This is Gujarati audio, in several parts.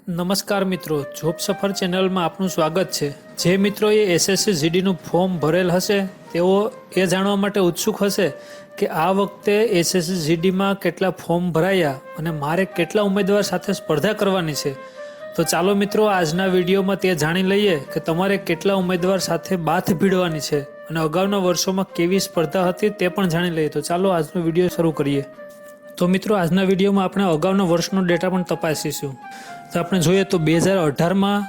નમસ્કાર મિત્રો, જોબ સફર ચેનલમાં આપનું સ્વાગત છે। જે મિત્રોએ એસએસસી જીડીનું ફોર્મ ભરેલ હશે તેઓ એ જાણવા માટે ઉત્સુક હશે કે આ વખતે એસએસસી જીડીમાં કેટલા ફોર્મ ભરાયા અને મારે કેટલા ઉમેદવાર સાથે સ્પર્ધા કરવાની છે। તો ચાલો મિત્રો આજના વિડીયોમાં તે જાણી લઈએ કે તમારે કેટલા ઉમેદવાર સાથે બાથ ભીડવાની છે અને અગાઉના વર્ષોમાં કેવી સ્પર્ધા હતી તે પણ જાણી લઈએ। તો ચાલો આજનો વિડીયો શરૂ કરીએ। તો મિત્રો આજના વિડીયોમાં આપણે અગાઉના વર્ષનો ડેટા પણ તપાસીશું। તો આપણે જોઈએ તો 2018માં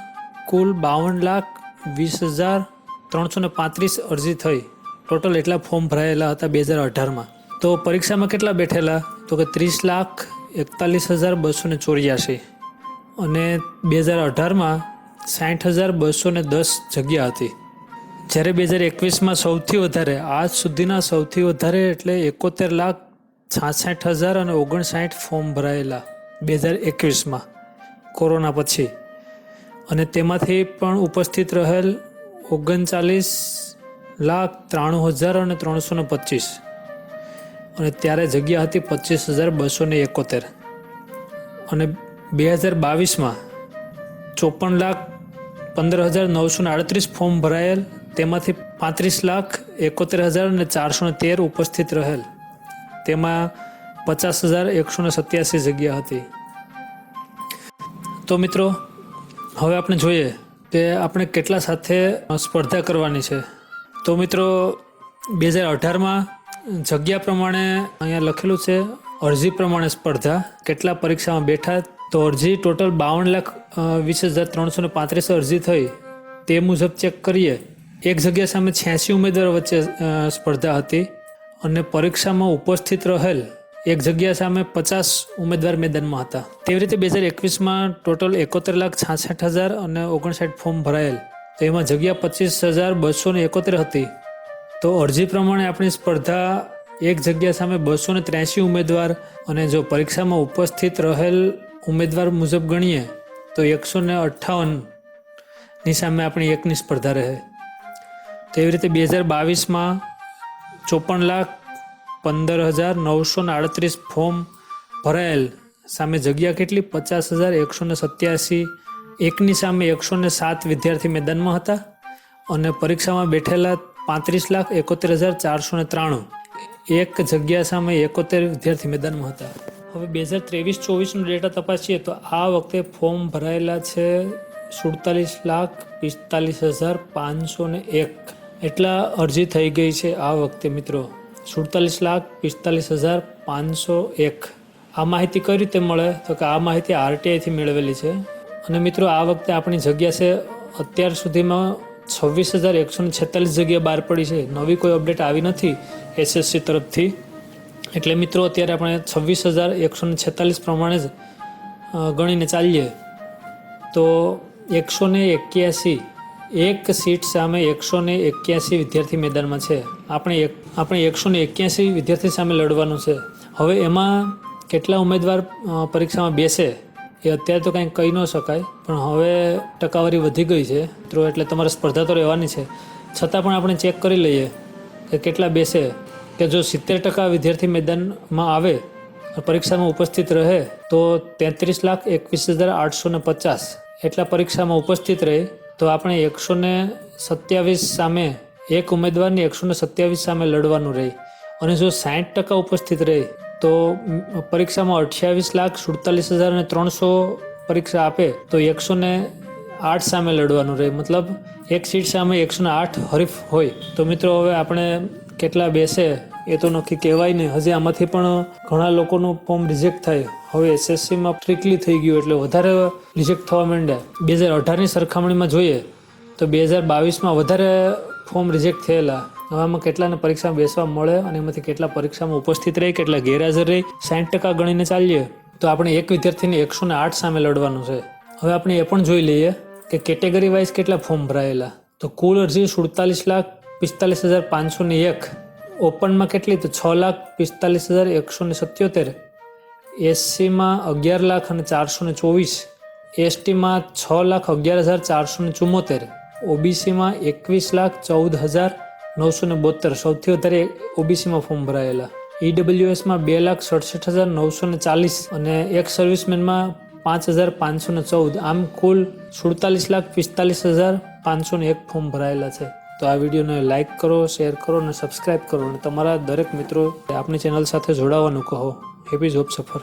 કુલ 52,20,335 અરજી થઈ। ટોટલ એટલા ફોર્મ ભરાયેલા હતા 2018માં। તો પરીક્ષામાં કેટલા બેઠેલા તો કે 30,41,284 અને 2018માં 60,210 જગ્યા હતી। જ્યારે 2021માં સૌથી વધારે આજ સુધીના સૌથી વધારે એટલે 71,66,059 ફોર્મ ભરાયેલા 2021માં કોરોના પછી, અને તેમાંથી પણ ઉપસ્થિત રહેલ 39,93,325 અને ત્યારે જગ્યા હતી 25,271 અને 2022માં 54,15,938 ફોર્મ ભરાયેલ, તેમાંથી 35,71,413 ઉપસ્થિત રહેલ, તેમાં 50,187 જગ્યા હતી। તો મિત્રો હવે આપણે જોઈએ કે આપણે કેટલા સાથે સ્પર્ધા કરવાની છે। તો મિત્રો 2018માં જગ્યા પ્રમાણે અહીંયા લખેલું છે અરજી પ્રમાણે સ્પર્ધા કેટલા પરીક્ષામાં બેઠા। તો અરજી ટોટલ 52,20,335 અરજી થઈ। તે મુજબ ચેક કરીએ, એક જગ્યા સામે 86 ઉમેદવાર વચ્ચે સ્પર્ધા હતી અને પરીક્ષામાં ઉપસ્થિત રહેલ એક જગ્યા સામે 50 ઉમેદવાર મેદાનમાં હતા। તેવી રીતે 2021માં ટોટલ 71,66,059 ફોર્મ ભરાયેલ, તો એમાં જગ્યા 25,271 હતી। તો અરજી પ્રમાણે આપણી સ્પર્ધા એક જગ્યા સામે 283 ઉમેદવાર, અને જો પરીક્ષામાં ઉપસ્થિત રહેલ ઉમેદવાર મુજબ ગણીએ તો 158ની સામે આપણી એકની સ્પર્ધા રહે। તેવી રીતે 2022માં 54,15,938 ફોર્મ ભરાયેલ સામે જગ્યા કેટલી 50,187, એકની સામે 107 વિદ્યાર્થી મેદાનમાં હતા અને પરીક્ષામાં બેઠેલા 35,71,493, એક જગ્યા સામે 71 વિદ્યાર્થી મેદાનમાં હતા। હવે 2023-24નો ડેટા તપાસીએ તો આ વખતે ફોર્મ ભરાયેલા છે 47,45,501 એટલા અરજી થઈ ગઈ છે આ વખતે મિત્રો। 47,45,501 આ માહિતી કઈ રીતે મળે તો કે આ માહિતી આરટીઆઈથી મેળવેલી છે। અને મિત્રો આ વખતે આપણી જગ્યા છે અત્યાર સુધીમાં 26,146 જગ્યા બહાર પડી છે। નવી કોઈ અપડેટ આવી નથી એસએસસી તરફથી, એટલે મિત્રો અત્યારે આપણે 26,146 પ્રમાણે જ ગણીને ચાલીએ તો 181 એક સીટ સામે 181 વિદ્યાર્થી મેદાનમાં છે। આપણે 181 વિદ્યાર્થી સામે લડવાનું છે। હવે એમાં કેટલા ઉમેદવાર પરીક્ષામાં બેસે એ અત્યારે તો કંઈ કહી ન શકાય, પણ હવે ટકાવારી વધી ગઈ છે તો એટલે તમારે સ્પર્ધા તો રહેવાની છે। છતાં પણ આપણે ચેક કરી લઈએ કે કેટલા બેસે। કે જો 70% વિદ્યાર્થી મેદાનમાં આવે, પરીક્ષામાં ઉપસ્થિત રહે તો 33,21,850 એટલા પરીક્ષામાં ઉપસ્થિત રહે તો આપણે 127 સામે એક ઉમેદવારની 127 સામે લડવાનું રહે। અને જો 60% ઉપસ્થિત રહે તો પરીક્ષામાં 28,47,300 પરીક્ષા આપે તો 108 સામે લડવાનું રહે, મતલબ એક સીટ સામે 108 હરીફ હોય। તો મિત્રો હવે આપણે કેટલા બેસે એ તો નક્કી કહેવાય નહીં। હજી આમાંથી પણ ઘણા લોકોનું ફોર્મ રિજેક્ટ થાય। હવે એસએસસીમાં સ્ટ્રિક્ટલી થઈ ગયું એટલે વધારે રિજેક્ટ થવા માંડ્યા। 2018ની સરખામણીમાં જોઈએ તો 2022માં વધારે ફોર્મ રિજેક્ટ થયેલા। હવે આમાં કેટલાને પરીક્ષામાં બેસવા મળે અને એમાંથી કેટલા પરીક્ષામાં ઉપસ્થિત રહે, કેટલા ગેરહાજર રહે, 60% ગણીને ચાલીએ તો આપણે એક વિદ્યાર્થીને 108 સામે લડવાનું છે। હવે આપણે એ પણ જોઈ લઈએ કે કેટેગરી વાઇઝ કેટલા ફોર્મ ભરાયેલા। તો કુલ અરજી 47,45,501, ઓપનમાં કેટલી તો 6,45,177, એસસીમાં 11,424, એસટીમાં 6,11,474, ઓબીસીમાં 21,14,972, સૌથી વધારે ઓબીસીમાં ફોર્મ ભરાયેલા। ઈડબ્લ્યુએસમાં 2,67,940 અને એક્સ સર્વિસમેનમાં 5,514, આમ કુલ 47,45,501 ફોર્મ ભરાયેલા છે. તો આ વિડીયોને લાઇક કરો, શેર કરો અને સબસ્ક્રાઇબ કરો અને તમારા દરેક મિત્રો આપણી ચેનલ સાથે જોડાવાનું કહો. હેપી જોબ સફર.